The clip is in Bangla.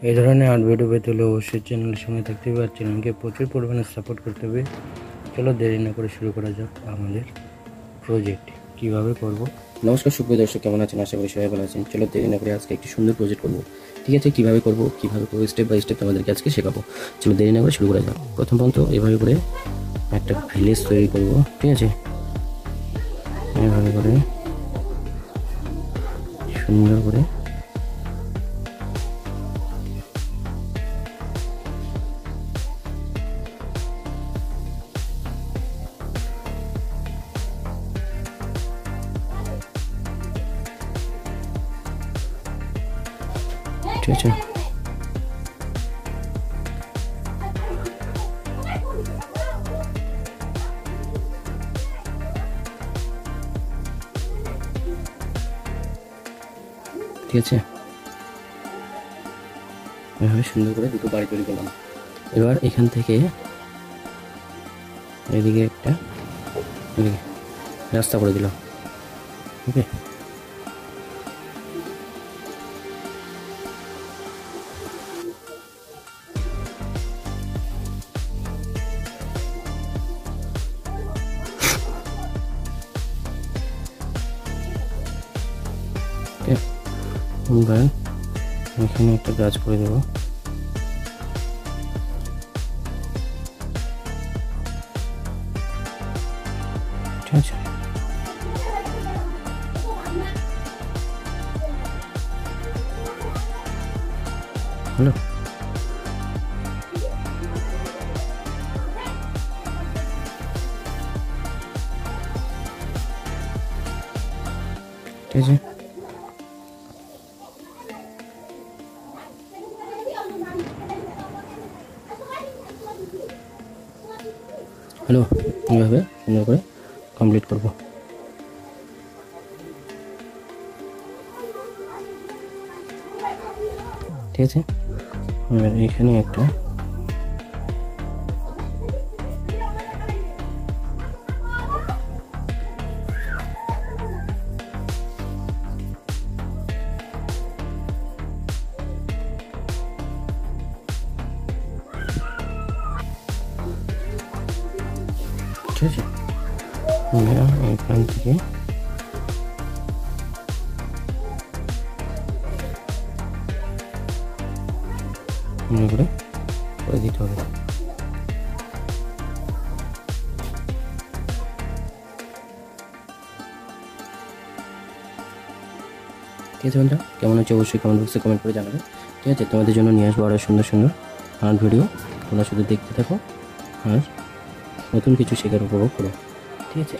এই ধরনের আর্ট ভিডিও পেতে হলে অবশ্যই চ্যানেলের সঙ্গে থাকতে হবে আর চ্যানেলকে প্রচুর পরিমাণে সাপোর্ট করতে হবে। চলো দেরি না করে শুরু করা যাক আমাদের প্রজেক্ট কীভাবে করব। নমস্কার সুপ্রিয় দর্শক, কেমন আছেন? আশা করি সবাই ভালো আছেন। চলো দেরি না করে আজকে একটি সুন্দর প্রজেক্ট করব। ঠিক আছে, কীভাবে করব স্টেপ বাই স্টেপ তোমাদেরকে আজকে শেখাবো। চলো দেরি না করে শুরু করা যাক। প্রথমত এভাবে করে একটা ভিলেজ তৈরি করব। ঠিক আছে, এভাবে করে সুন্দর করে ঠিক আছে। ঠিক আছে, এভাবে সুন্দর করে দুটো বাড়ি তৈরি করলাম। এবার এখান থেকে এদিকে একটা এদিকে রাস্তা করে দিলাম। ওকে, এবার এখানে একটা গাছ করে দেবো। ঠিক আছে, হ্যালো, ঠিক আছে। হ্যালো, এইভাবে সুন্দর করে কমপ্লিট করব। ঠিক আছে, এবার এখানে একটা ঠিক আছে, এখান থেকে করে দিতে হবে। ঠিক আছে বন্ধুরা, কেমন হচ্ছে অবশ্যই কমেন্ট বক্সে কমেন্ট করে জানাবে। ঠিক আছে, তোমাদের জন্য নিয়ে আসবো আরও সুন্দর সুন্দর আর্ট ভিডিও। তোমরা শুধু দেখতে থাকো আর নতুন কিছু শেখার উপভোগ করো। ঠিক আছে।